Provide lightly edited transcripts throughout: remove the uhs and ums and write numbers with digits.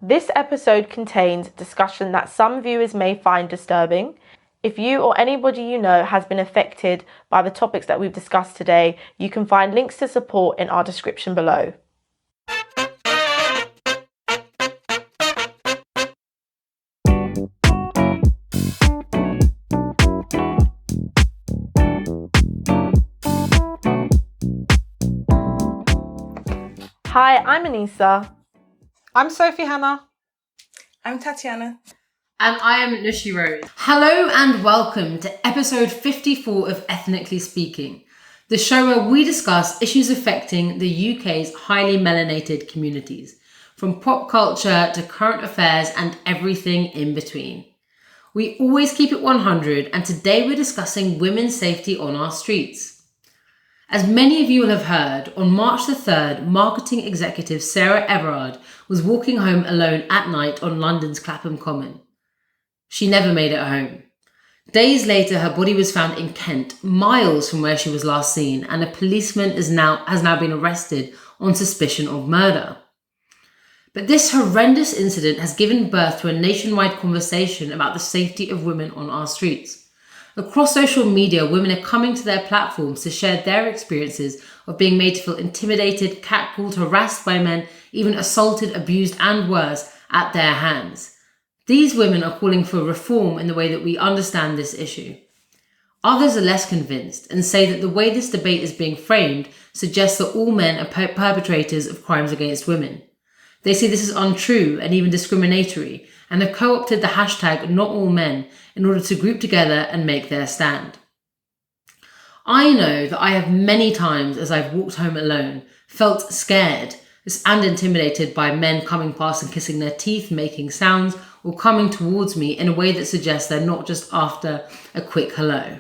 This episode contains discussion that some viewers may find disturbing. If you or anybody you know has been affected by the topics that we've discussed today, you can find links to support in our description below. Hi, I'm Anissa. I'm Sophie Hannah. I'm Tatiana. And I am Nushy Rose. Hello and welcome to episode 54 of Ethnically Speaking, the show where we discuss issues affecting the UK's highly melanated communities, from pop culture to current affairs and everything in between. We always keep it 100, and today we're discussing women's safety on our streets. As many of you will have heard, on March the 3rd, marketing executive Sarah Everard was walking home alone at night on London's Clapham Common. She never made it home. Days later, her body was found in Kent, miles from where she was last seen, and a policeman has now been arrested on suspicion of murder. But this horrendous incident has given birth to a nationwide conversation about the safety of women on our streets. Across social media, women are coming to their platforms to share their experiences of being made to feel intimidated, catcalled, harassed by men, even assaulted, abused, and worse at their hands. These women are calling for reform in the way that we understand this issue. Others are less convinced and say that the way this debate is being framed suggests that all men are perpetrators of crimes against women. They say this is untrue and even discriminatory, and have co-opted the hashtag #NotAllMen in order to group together and make their stand. I know that I have many times, as I've walked home alone, felt scared and intimidated by men coming past and kissing their teeth, making sounds, or coming towards me in a way that suggests they're not just after a quick hello.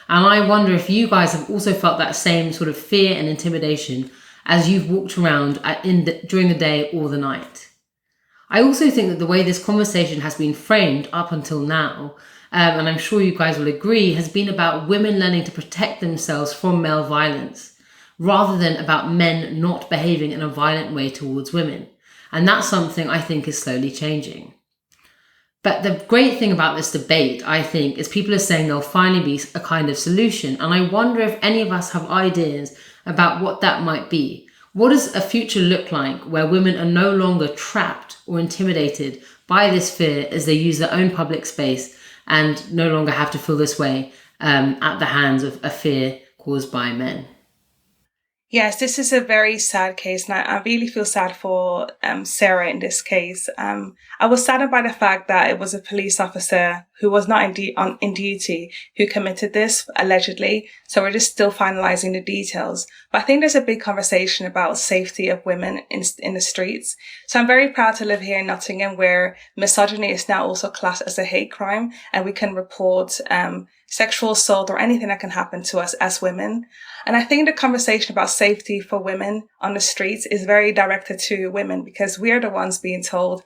And I wonder if you guys have also felt that same sort of fear and intimidation as you've walked around during the day or the night. I also think that the way this conversation has been framed up until now, and I'm sure you guys will agree, has been about women learning to protect themselves from male violence, rather than about men not behaving in a violent way towards women. And that's something I think is slowly changing. But the great thing about this debate, I think, is people are saying there'll finally be a kind of solution. And I wonder if any of us have ideas about what that might be. What does a future look like where women are no longer trapped or intimidated by this fear as they use their own public space and no longer have to feel this way at the hands of a fear caused by men? Yes, this is a very sad case, and I really feel sad for Sarah in this case. I was saddened by the fact that it was a police officer who was not in duty who committed this, allegedly. So we're just still finalizing the details. But I think there's a big conversation about safety of women in the streets. So I'm very proud to live here in Nottingham, where misogyny is now also classed as a hate crime, and we can report sexual assault or anything that can happen to us as women. And I think the conversation about safety for women on the streets is very directed to women, because we're the ones being told,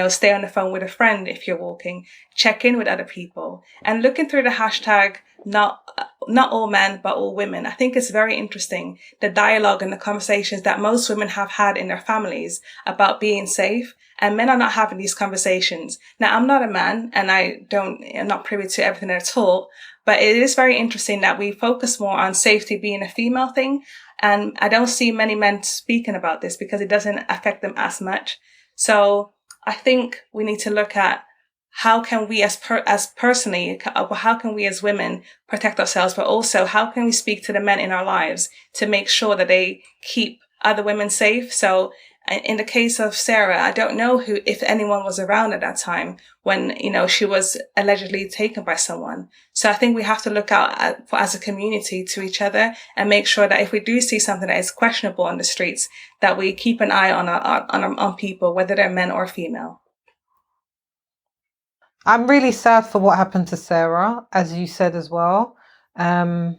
stay on the phone with a friend if you're walking, check in with other people. And looking through the hashtag, not all men, but all women, I think it's very interesting, the dialogue and the conversations that most women have had in their families about being safe. And men are not having these conversations. Now, I'm not a man, and I'm not privy to everything they're taught, but it is very interesting that we focus more on safety being a female thing. And I don't see many men speaking about this because it doesn't affect them as much. So I think we need to look at how can we personally, how can we as women protect ourselves, but also how can we speak to the men in our lives to make sure that they keep other women safe. So in the case of Sarah, I don't know if anyone was around at that time when, she was allegedly taken by someone. So I think we have to look out as a community to each other and make sure that if we do see something that is questionable on the streets, that we keep an eye on people, whether they're men or female. I'm really sad for what happened to Sarah, as you said as well. I'm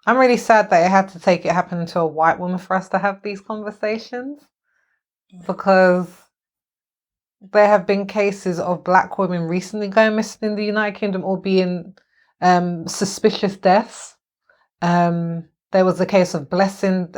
really sad that it had to happen to a white woman for us to have these conversations, because there have been cases of black women recently going missing in the United Kingdom or being suspicious deaths. There was a case of Blessing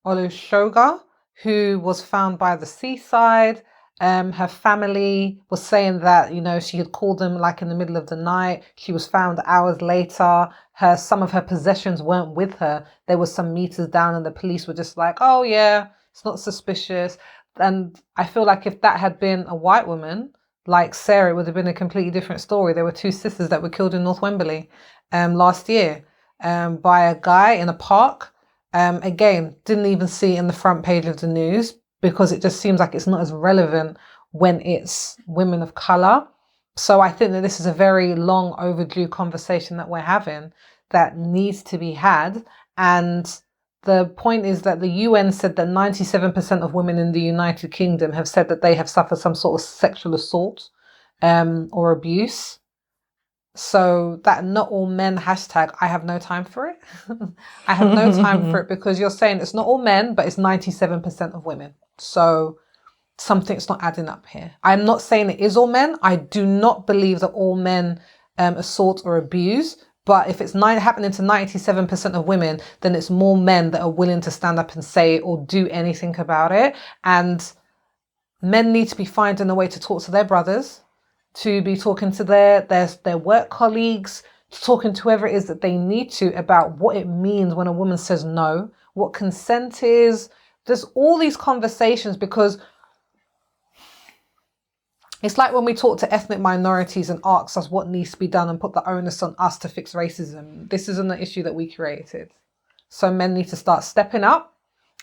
Olusegun, who was found by the seaside Her family was saying that, she had called them like in the middle of the night. She was found hours later. Some of her possessions weren't with her. There was some meters down and the police were just like, oh yeah, it's not suspicious. And I feel like if that had been a white woman, like Sarah, it would have been a completely different story. There were 2 sisters that were killed in North Wembley last year by a guy in a park. Again, didn't even see it in the front page of the news because it just seems like it's not as relevant when it's women of colour. So I think that this is a very long overdue conversation that we're having that needs to be had. And the point is that the UN said that 97% of women in the United Kingdom have said that they have suffered some sort of sexual assault or abuse. So that not all men hashtag, I have no time for it. I have no time for it because you're saying it's not all men, but it's 97% of women. So something's not adding up here. I'm not saying it is all men. I do not believe that all men assault or abuse. But if it's happening to 97% of women, then it's more men that are willing to stand up and say or do anything about it. And men need to be finding a way to talk to their brothers, to be talking to their work colleagues, talking to whoever it is that they need to about what it means when a woman says no, what consent is. There's all these conversations because it's like when we talk to ethnic minorities and ask us what needs to be done and put the onus on us to fix racism. This isn't an issue that we created. So men need to start stepping up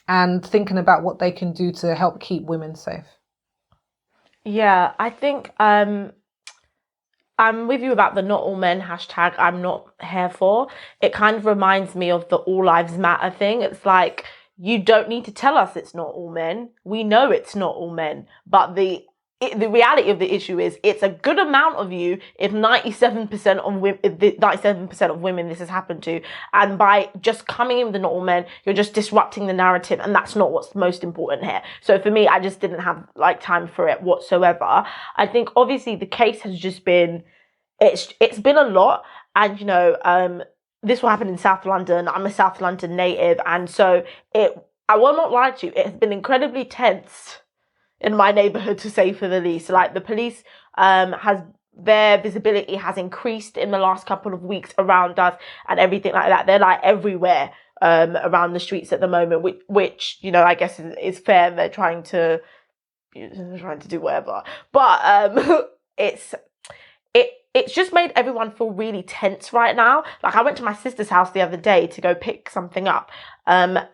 and thinking about what they can do to help keep women safe. Yeah, I think I'm with you about the not all men hashtag I'm not here for. It kind of reminds me of the all lives matter thing. It's like, you don't need to tell us it's not all men. We know it's not all men. But the reality of the issue is it's a good amount of you if 97% of women this has happened to. And by just coming in with the not all men, you're just disrupting the narrative. And that's not what's most important here. So for me, I just didn't have time for it whatsoever. I think obviously the case has just been, it's been a lot. And, this will happen in South London. I'm a South London native. And so I will not lie to you, it has been incredibly tense in my neighborhood, to say for the least. Like, the police their visibility has increased in the last couple of weeks around us and everything like that. They're like everywhere around the streets at the moment, which I guess is fair. They're trying to do whatever, but it's just made everyone feel really tense right now. Like, I went to my sister's house the other day to go pick something up, and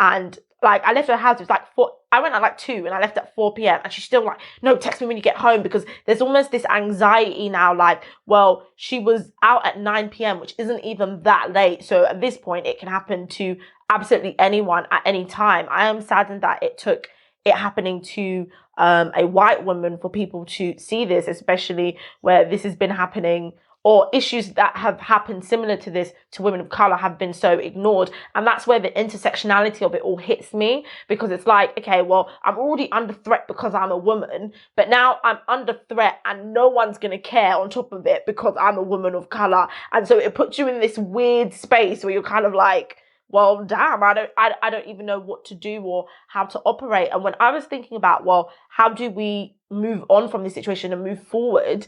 I left her house. It was like 4. I went at 2 and I left at 4 p.m. and she's still like, no, text me when you get home, because there's almost this anxiety now. Like, well, she was out at 9 p.m., which isn't even that late. So at this point, it can happen to absolutely anyone at any time. I am saddened that it took it happening to a white woman for people to see this, especially where this has been happening, or issues that have happened similar to this to women of colour have been so ignored. And that's where the intersectionality of it all hits me, because it's like, okay, well, I'm already under threat because I'm a woman, but now I'm under threat and no one's going to care on top of it because I'm a woman of colour. And so it puts you in this weird space where you're kind of like, well, damn, I don't even know what to do or how to operate. And when I was thinking about, well, how do we move on from this situation and move forward,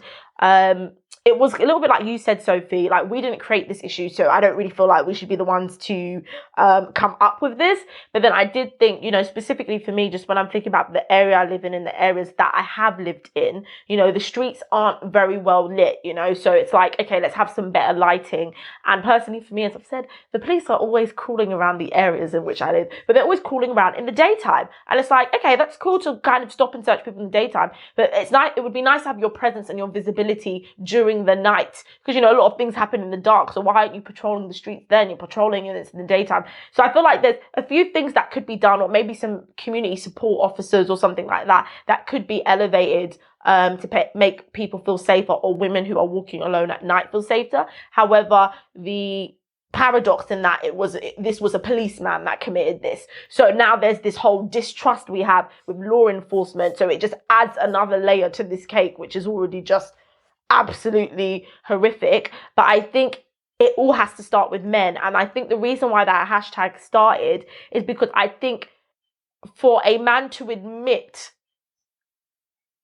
it was a little bit like you said, Sophie, like, we didn't create this issue, so I don't really feel like we should be the ones to come up with this. But then I did think, specifically for me, just when I'm thinking about the area I live in and the areas that I have lived in, the streets aren't very well lit, so it's like, okay, let's have some better lighting. And personally for me, as I've said, the police are always crawling around the areas in which I live, but they're always crawling around in the daytime. And it's like, okay, that's cool to kind of stop and search people in the daytime, but it's nice. It would be nice to have your presence and your visibility during the night, because a lot of things happen in the dark. So why aren't you patrolling the streets then? You're patrolling and it's in the daytime. So I feel like there's a few things that could be done, or maybe some community support officers or something like that could be elevated to make people feel safer, or women who are walking alone at night feel safer. However, the paradox in that this was a policeman that committed this, so now there's this whole distrust we have with law enforcement, so it just adds another layer to this cake, which is already just absolutely horrific. But I think it all has to start with men, and I think the reason why that hashtag started is because I think for a man to admit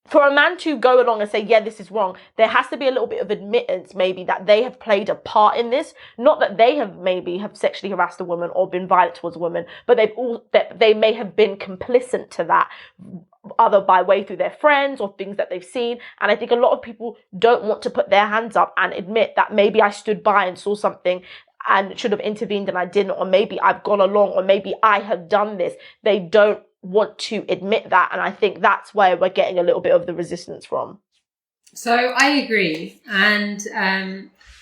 for a man to go along and say, yeah, this is wrong, there has to be a little bit of admittance maybe that they have played a part in this. Not that they have maybe have sexually harassed a woman or been violent towards a woman, but they may have been complicit to that, either by way through their friends or things that they've seen. And I think a lot of people don't want to put their hands up and admit that maybe I stood by and saw something and should have intervened and I didn't, or maybe I've gone along, or maybe I have done this. They don't want to admit that, and I think that's where we're getting a little bit of the resistance from. So I agree, and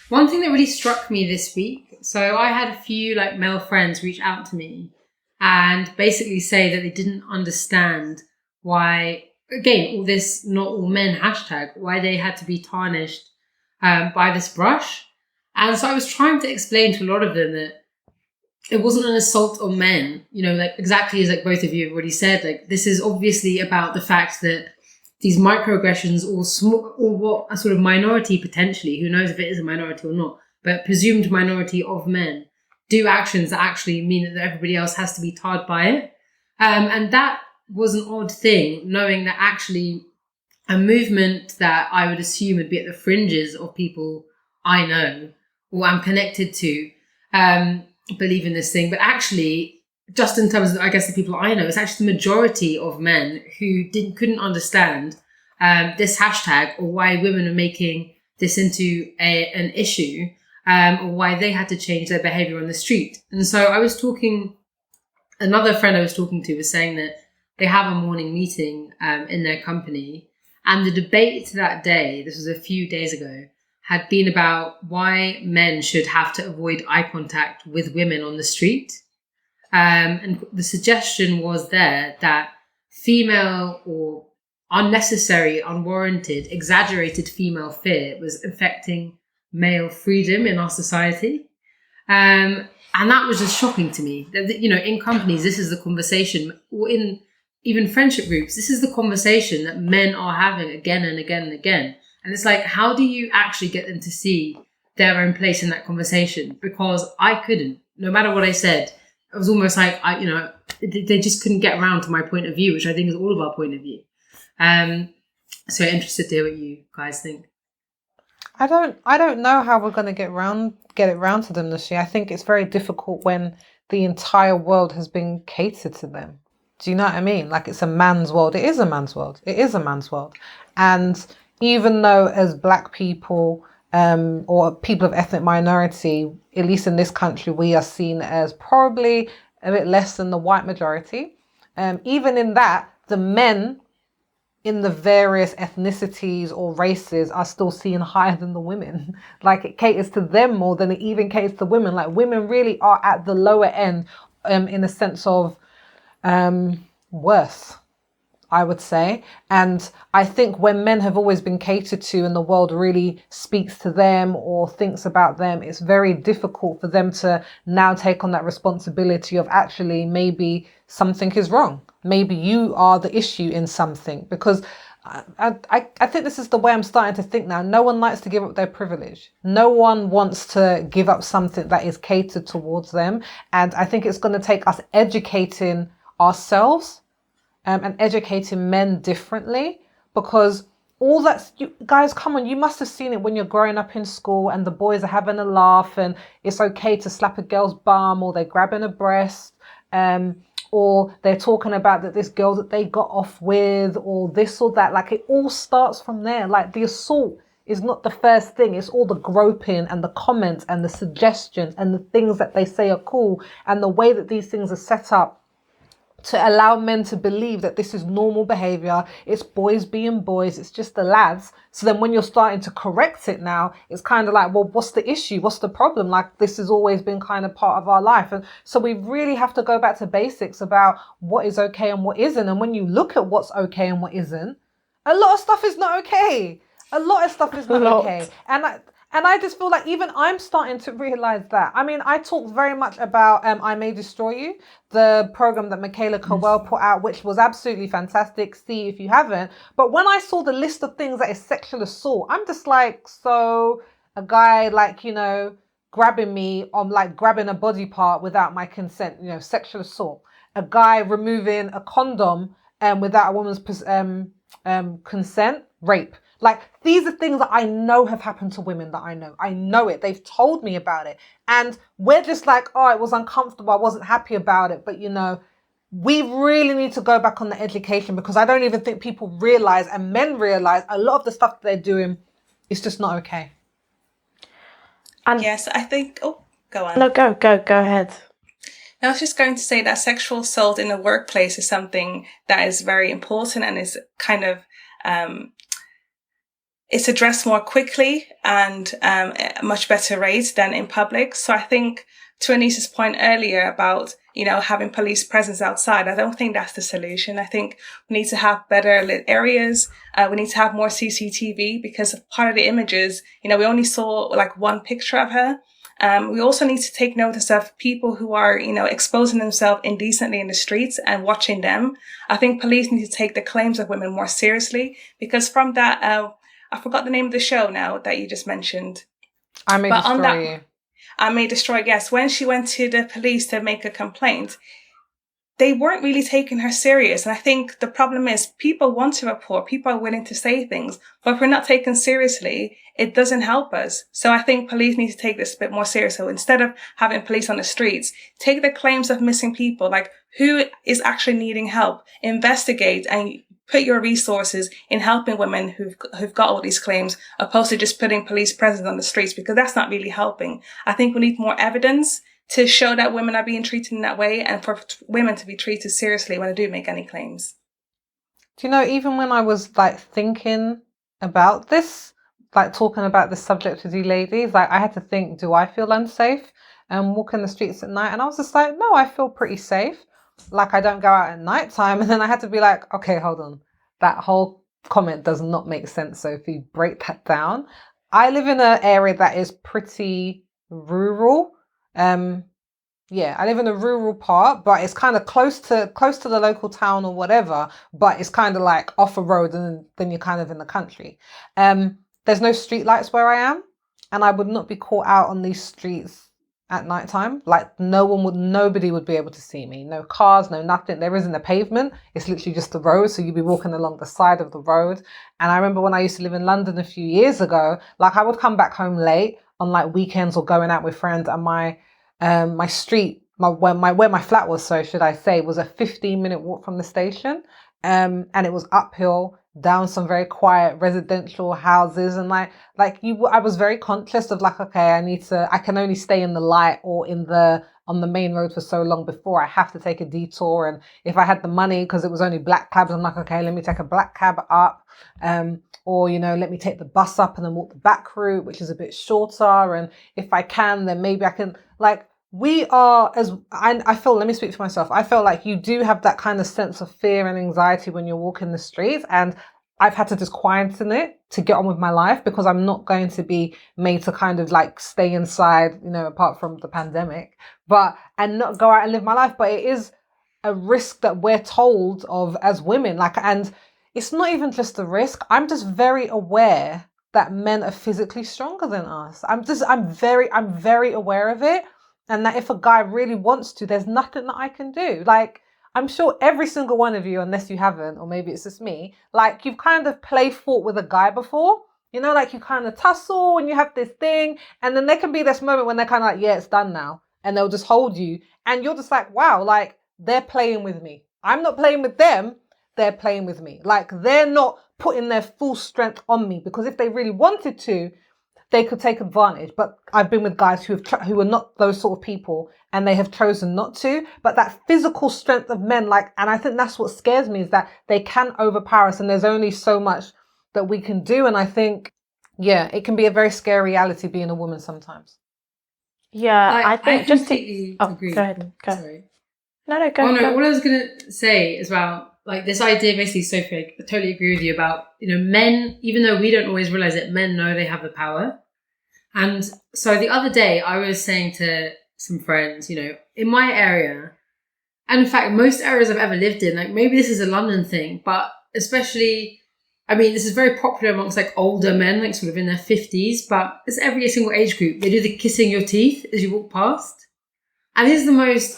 one thing that really struck me this week, so I had a few like male friends reach out to me and basically say that they didn't understand why, again, all this not all men hashtag, why they had to be tarnished by this brush. And so I was trying to explain to a lot of them that it wasn't an assault on men, you know, like exactly as like both of you have already said, like this is obviously about the fact that these microaggressions or small, or what a sort of minority potentially, who knows if it is a minority or not, but presumed minority of men do actions that actually mean that everybody else has to be tarred by it. And that was an odd thing, knowing that actually a movement that I would assume would be at the fringes of people I know or I'm connected to, believe in this thing, but actually just in terms of, I guess, the people I know, it's actually the majority of men who couldn't understand this hashtag or why women are making this into an issue, or why they had to change their behavior on the street. And so another friend I was talking to was saying that they have a morning meeting in their company, and the debate that day, this was a few days ago, had been about why men should have to avoid eye contact with women on the street. And the suggestion was there that female or unnecessary, unwarranted, exaggerated female fear was affecting male freedom in our society. And that was just shocking to me. That, you know, in companies, this is the conversation, or in even friendship groups, this is the conversation that men are having again and again and again. And it's like, how do you actually get them to see their own place in that conversation? Because I couldn't, no matter what I said, it was almost like, they just couldn't get around to my point of view, which I think is all of our point of view. So interested to hear what you guys think. I don't know how we're going to get it round to them, Nushy. I think it's very difficult when the entire world has been catered to them. Do you know what I mean? Like, it's a man's world. It is a man's world. It is a man's world. And even though as Black people or people of ethnic minority, at least in this country, we are seen as probably a bit less than the white majority. Even in that, the men in the various ethnicities or races are still seen higher than the women. Like, it caters to them more than it even caters to women. Like, women really are at the lower end in a sense of worse, I would say. And I think when men have always been catered to and the world really speaks to them or thinks about them, it's very difficult for them to now take on that responsibility of actually maybe something is wrong. Maybe you are the issue in something. Because I think this is the way I'm starting to think now. No one likes to give up their privilege. No one wants to give up something that is catered towards them. And I think it's going to take us educating ourselves and educating men differently, because all that, you guys, come on, you must have seen it when you're growing up in school and the boys are having a laugh and it's okay to slap a girl's bum, or they're grabbing a breast, or they're talking about that this girl that they got off with, or this or that. Like, it all starts from there. Like, the assault is not the first thing. It's all the groping and the comments and the suggestions and the things that they say are cool, and the way that these things are set up to allow men to believe that this is normal behavior. It's boys being boys. It's just the lads. So then when you're starting to correct it now, it's kind of like, well, what's the issue? What's the problem? Like, this has always been kind of part of our life. And so we really have to go back to basics about what is okay and what isn't. And when you look at what's okay and what isn't, a lot of stuff is not okay. A lot of stuff is not okay. And I just feel like even I'm starting to realize that. I mean, I talked very much about I May Destroy You, the program that Michaela Cowell put out, which was absolutely fantastic. See if you haven't. But when I saw the list of things that is sexual assault, I'm just like, so a guy, like, you know, grabbing me on, like, grabbing a body part without my consent, you know, sexual assault. A guy removing a condom without a woman's consent, rape. Like, these are things that I know have happened to women that I know. I know it. They've told me about it. And we're just like, oh, it was uncomfortable. I wasn't happy about it. But, we really need to go back on the education, because I don't even think people realize, and men realize, a lot of the stuff that they're doing is just not okay. And yes, I think, go on. No, go ahead. I was just going to say that sexual assault in the workplace is something that is very important and is kind of, it's addressed more quickly and at a much better rate than in public. So I think, to Anisha's point earlier about, having police presence outside, I don't think that's the solution. I think we need to have better lit areas. We need to have more CCTV, because part of the images, we only saw like one picture of her. We also need to take notice of people who are, exposing themselves indecently in the streets and watching them. I think police need to take the claims of women more seriously, because from that, I forgot the name of the show now that you just mentioned. I May Destroy You. I May Destroy, yes. When she went to the police to make a complaint, they weren't really taking her serious. And I think the problem is, people want to report, people are willing to say things, but if we're not taken seriously, it doesn't help us. So I think police need to take this a bit more serious. So instead of having police on the streets, take the claims of missing people, like who is actually needing help, investigate and put your resources in helping women who've got all these claims, opposed to just putting police presence on the streets, because that's not really helping. I think we need more evidence to show that women are being treated in that way, and for women to be treated seriously when they do make any claims. Do you know, even when I was like thinking about this, like talking about this subject with you ladies, like I had to think, do I feel unsafe walking the streets at night? And I was just like, no, I feel pretty safe. Like, I don't go out at night time. And then I had to be like, okay, hold on. That whole comment does not make sense. So if you break that down, I live in an area that is pretty rural. I live in a rural part, but it's kind of close to the local town or whatever, but it's kind of like off a road, and then you're kind of in the country. There's no street lights where I am, and I would not be caught out on these streets at nighttime. Like, nobody would be able to see me. No cars, no nothing. There isn't a pavement. It's literally just the road. So you'd be walking along the side of the road. And I remember when I used to live in London a few years ago, like I would come back home late on like weekends or going out with friends, and my street, where my flat was, so should I say, was a 15-minute walk from the station. And it was uphill down some very quiet residential houses, and I was very conscious of like, okay, I can only stay in the light or on the main road for so long before I have to take a detour. And if I had the money, because it was only black cabs, I'm like, okay, let me take a black cab up, or let me take the bus up and then walk the back route, which is a bit shorter. And if I can, then maybe I can, like, we are, I feel, let me speak for myself. I feel like you do have that kind of sense of fear and anxiety when you're walking the streets. And I've had to just quieten it to get on with my life, because I'm not going to be made to kind of like stay inside, apart from the pandemic, and not go out and live my life. But it is a risk that we're told of as women. And it's not even just a risk. I'm just very aware that men are physically stronger than us. I'm very aware of it. And that if a guy really wants to, there's nothing that I can do. Like, I'm sure every single one of you, unless you haven't, or maybe it's just me, like you've kind of fought with a guy before, like you kind of tussle and you have this thing. And then there can be this moment when they're kind of like, yeah, it's done now. And they'll just hold you. And you're just like, wow, like they're playing with me. I'm not playing with them. They're playing with me. Like, they're not putting their full strength on me, because if they really wanted to, they could take advantage. But I've been with guys who are not those sort of people, and they have chosen not to. But that physical strength of men, and I think that's what scares me, is that they can overpower us, and there's only so much that we can do. And I think, it can be a very scary reality being a woman sometimes. Yeah, I think I just completely agree. Go ahead. Go. Sorry. No, go. Oh no, go. what I was gonna say as well, like this idea, basically, Sophie, I totally agree with you about, men, even though we don't always realize it, men know they have the power. And so the other day I was saying to some friends, in my area, and in fact, most areas I've ever lived in, like maybe this is a London thing, but especially, this is very popular amongst like older men, like sort of in their 50s, but it's every single age group. They do the kissing your teeth as you walk past. And this is the most,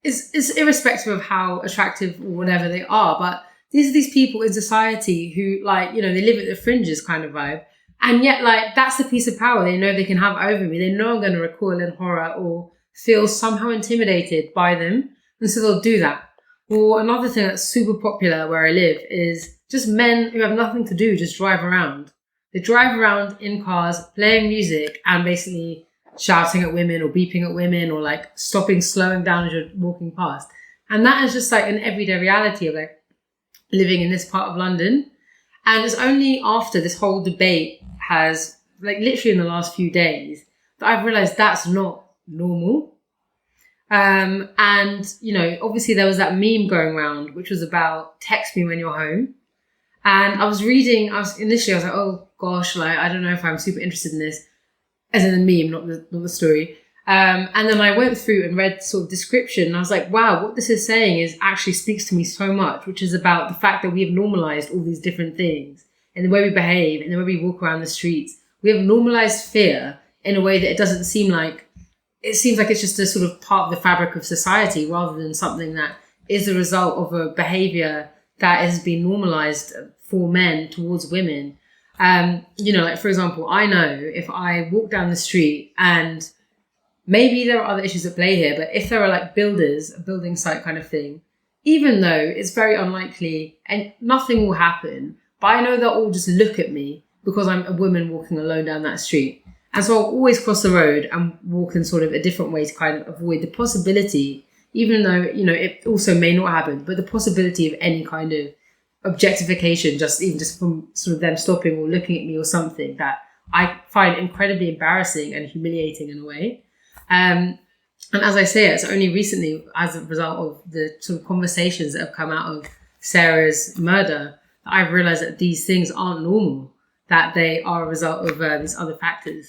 it's irrespective of how attractive or whatever they are, but these are these people in society who, like, you know, they live at the fringes kind of vibe. And yet, like, that's the piece of power they know they can have over me. They know I'm going to recoil in horror or feel somehow intimidated by them. And so they'll do that. Or another thing that's super popular where I live is just men who have nothing to do, just drive around. They drive around in cars, playing music and basically shouting at women or beeping at women or like stopping, slowing down as you're walking past. And that is just like an everyday reality of like living in this part of London. And it's only after this whole debate has, like, literally in the last few days that I've realized that's not normal. And, you know, obviously there was that meme going around, which was about text me when you're home. And I was like, oh gosh, like, I don't know if I'm super interested in this, as in the meme, not the story. And then I went through and read sort of description, and I was like, wow, what this is saying is actually speaks to me so much, which is about the fact that we have normalized all these different things in the way we behave, in the way we walk around the streets. We have normalized fear in a way that it seems like it's just a sort of part of the fabric of society rather than something that is the result of a behavior that has been normalized for men towards women. You know, like, for example, I know if I walk down the street, and maybe there are other issues at play here, but if there are like builders, a building site kind of thing, even though it's very unlikely and nothing will happen, but I know they'll all just look at me because I'm a woman walking alone down that street. And so I'll always cross the road and walk in sort of a different way to kind of avoid the possibility, even though, you know, it also may not happen, but the possibility of any kind of objectification, just from sort of them stopping or looking at me or something that I find incredibly embarrassing and humiliating in a way. And as I say, it's only recently, as a result of the sort of conversations that have come out of Sarah's murder, that I've realized that these things aren't normal, that they are a result of these other factors.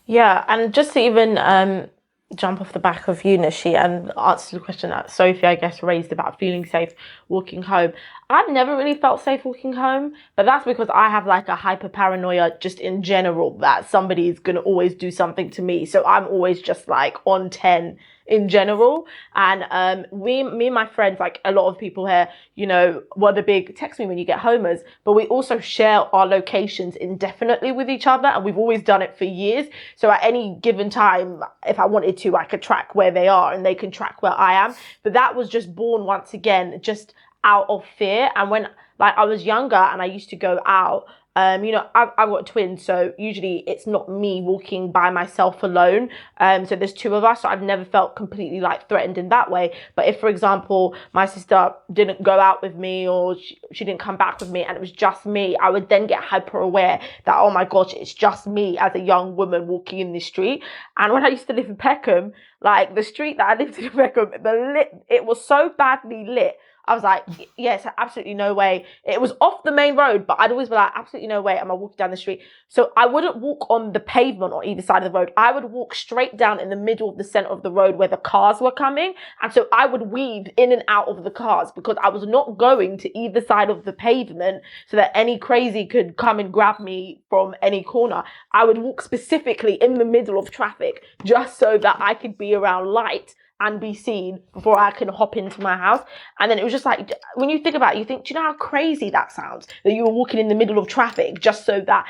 Yeah, and just to even jump off the back of you, Nushy, and answer the question that Sophie, I guess, raised about feeling safe walking home. I've never really felt safe walking home, but that's because I have like a hyper paranoia just in general that somebody is going to always do something to me. So I'm always just like on 10 in general. And me and my friends, like a lot of people here, you know, were the big text me when you get homers, but we also share our locations indefinitely with each other, and we've always done it for years. So at any given time, if I wanted to, I could track where they are and they can track where I am. But that was just born once again, just out of fear. And when like I was younger and I used to go out, you know, I've got twins, so usually it's not me walking by myself alone. So there's two of us, so I've never felt completely like threatened in that way. But if, for example, my sister didn't go out with me or she didn't come back with me and it was just me, I would then get hyper aware that, oh my gosh, it's just me as a young woman walking in the street. And when I used to live in Peckham, like the street that I lived in Peckham, it was so badly lit. I was like, yes, absolutely no way. It was off the main road, but I'd always be like, absolutely no way am I walking down the street. So I wouldn't walk on the pavement on either side of the road. I would walk straight down in the middle of the center of the road where the cars were coming. And so I would weave in and out of the cars because I was not going to either side of the pavement so that any crazy could come and grab me from any corner. I would walk specifically in the middle of traffic just so that I could be around light and be seen before I can hop into my house. And then it was just like, when you think about it, you think, do you know how crazy that sounds? That you were walking in the middle of traffic just so that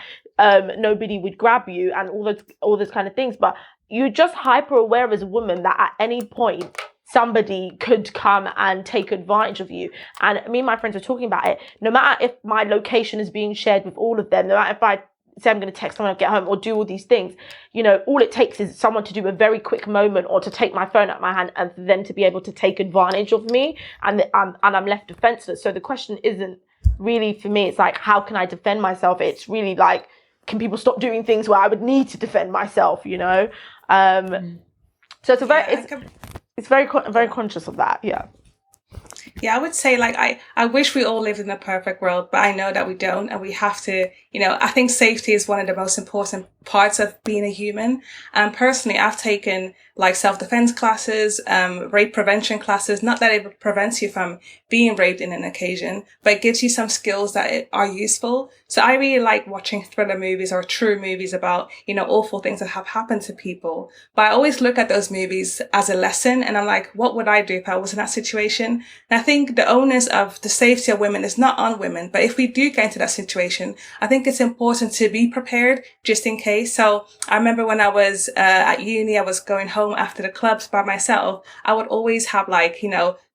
nobody would grab you and all those kind of things. But you're just hyper aware as a woman that at any point somebody could come and take advantage of you. And me and my friends are talking about it. No matter if my location is being shared with all of them, no matter if I say I'm going to text someone and get home or do all these things, you know, all it takes is someone to do a very quick moment or to take my phone out of my hand and then to be able to take advantage of me, and I'm left defenseless. So the question isn't really for me, it's like, how can I defend myself? It's really like, can people stop doing things where I would need to defend myself, you know? So it's very conscious of that. Yeah, I would say, like, I wish we all lived in a perfect world, but I know that we don't, and we have to, you know, I think safety is one of the most important parts of being a human. And personally, I've taken like self-defense classes, rape prevention classes. Not that it prevents you from being raped in an occasion, but it gives you some skills that are useful. So I really like watching thriller movies or true movies about, awful things that have happened to people. But I always look at those movies as a lesson, and I'm like, what would I do if I was in that situation? And I think the onus of the safety of women is not on women, but if we do get into that situation, I think it's important to be prepared just in case. So I remember when I was at uni, I was going home after the clubs by myself. I would always have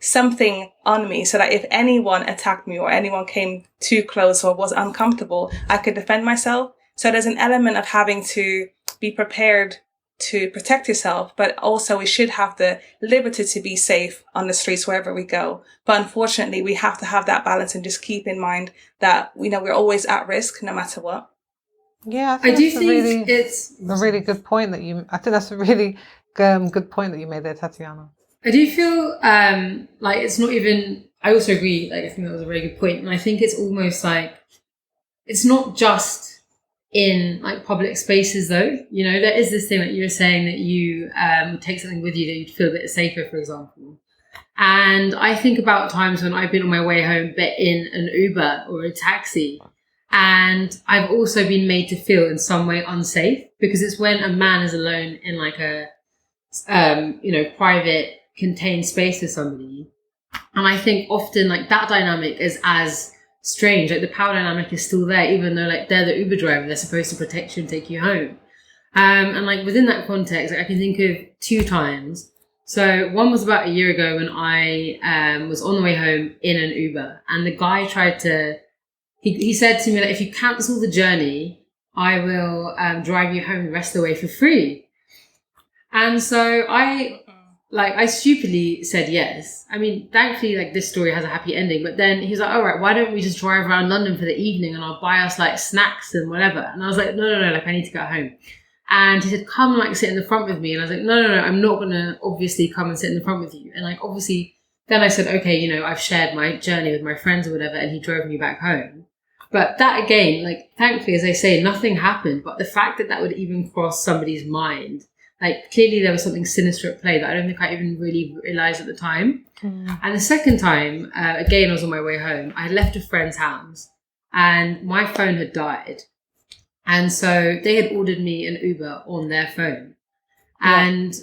something on me so that if anyone attacked me or anyone came too close or was uncomfortable, I could defend myself. So there's an element of having to be prepared to protect yourself, but also we should have the liberty to be safe on the streets wherever we go. But unfortunately, we have to have that balance and just keep in mind that we're always at risk no matter what. Yeah, I do think it's a really good point that you. I think that's a really good point that you made there, Tatiana. I do feel like it's not even. I also agree. Like I think that was a very good point, and I think it's almost like it's not just in like public spaces though. There is this thing that you were saying that you take something with you that you'd feel a bit safer, for example. And I think about times when I've been on my way home, but in an Uber or a taxi. And I've also been made to feel in some way unsafe, because it's when a man is alone in like a, private contained space with somebody. And I think often like that dynamic is as strange. Like the power dynamic is still there, even though like they're the Uber driver, they're supposed to protect you and take you home. And like within that context, like, I can think of 2 times. So one was about a year ago when I was on the way home in an Uber, and the guy tried to. He said to me that if you cancel the journey, I will drive you home the rest of the way for free. And so I stupidly said yes. I mean, thankfully, like this story has a happy ending. But then he was like, all right, why don't we just drive around London for the evening and I'll buy us like snacks and whatever. And I was like, no, like I need to get home. And he said, come like sit in the front with me. And I was like, no, I'm not going to obviously come and sit in the front with you. And like, obviously, then I said, okay, I've shared my journey with my friends or whatever. And he drove me back home. But that again, like, thankfully, as I say, nothing happened. But the fact that would even cross somebody's mind, like, clearly there was something sinister at play that I don't think I even really realized at the time. And the second time, again, I was on my way home. I had left a friend's house and my phone had died. And so they had ordered me an Uber on their phone. Yeah. And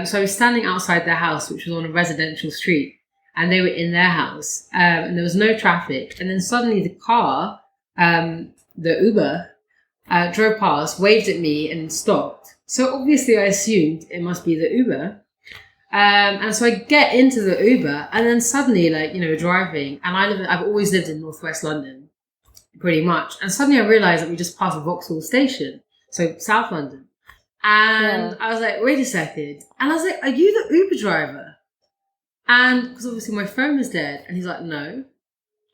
so I was standing outside their house, which was on a residential street, and they were in their house, and there was no traffic. And then suddenly the car, the Uber, drove past, waved at me and stopped. So obviously I assumed it must be the Uber. And so I get into the Uber, and then suddenly, like, driving, and I've always lived in Northwest London, pretty much. And suddenly I realized that we just passed Vauxhall Station, so South London. And I was like, wait a second. And I was like, are you the Uber driver? And because obviously my phone was dead. And he's like, no. And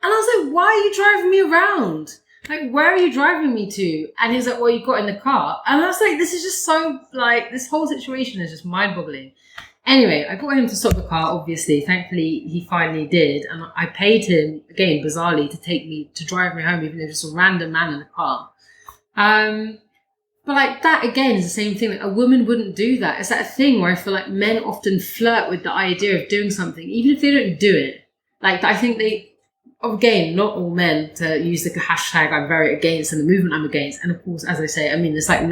I was like, why are you driving me around? Like, where are you driving me to? And he's like, well, you got in the car. And I was like, this is just so, like, this whole situation is just mind-boggling. Anyway, I got him to stop the car, obviously. Thankfully, he finally did. And I paid him, again, bizarrely, to drive me home, even though just a random man in the car. But like that, again, is the same thing. Like, a woman wouldn't do that. It's that thing where I feel like men often flirt with the idea of doing something, even if they don't do it. Like, I think they, again, not all men, to use the hashtag I'm very against and the movement I'm against. And of course, as I say, I mean, it's like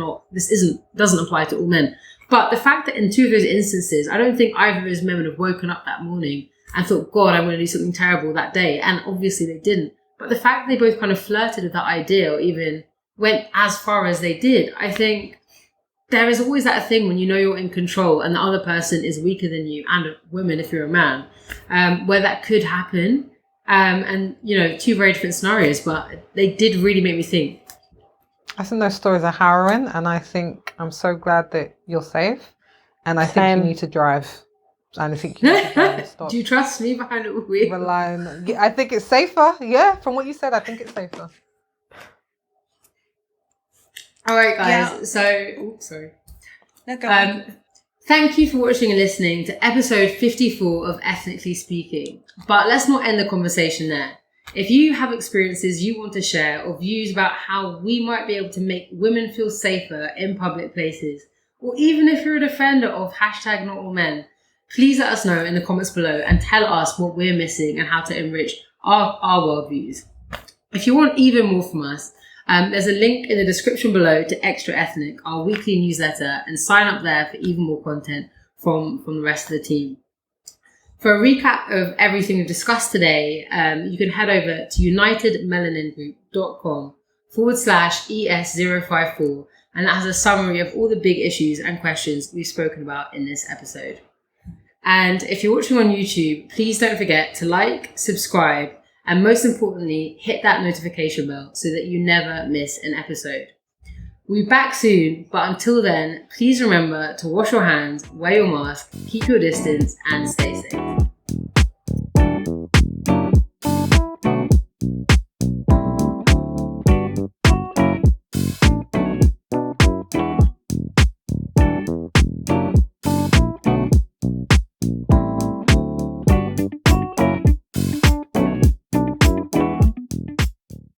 doesn't apply to all men. But the fact that in two of those instances, I don't think either of those men would have woken up that morning and thought, God, I'm going to do something terrible that day. And obviously they didn't. But the fact that they both kind of flirted with that idea, or even went as far as they did, I think there is always that thing when you know you're in control and the other person is weaker than you, and a woman if you're a man, where that could happen. And, two very different scenarios, but they did really make me think. I think those stories are harrowing, and I think I'm so glad that you're safe. And I think you need to drive. And I think you need to drive and stop. Do you trust me behind the wheel? I think it's safer. Yeah, from what you said, I think it's safer. All right, guys. Yeah. Sorry. No, go on. Thank you for watching and listening to episode 54 of Ethnically Speaking. But let's not end the conversation there. If you have experiences you want to share or views about how we might be able to make women feel safer in public places, or even if you're a defender of hashtag not all men, please let us know in the comments below and tell us what we're missing and how to enrich our worldviews. If you want even more from us, there's a link in the description below to Extra Ethnic, our weekly newsletter, and sign up there for even more content from the rest of the team. For a recap of everything we've discussed today, you can head over to unitedmelaningroup.com/ES054, and that has a summary of all the big issues and questions we've spoken about in this episode. And if you're watching on YouTube, please don't forget to like, subscribe, and most importantly, hit that notification bell so that you never miss an episode. We'll be back soon, but until then, please remember to wash your hands, wear your mask, keep your distance, and stay safe.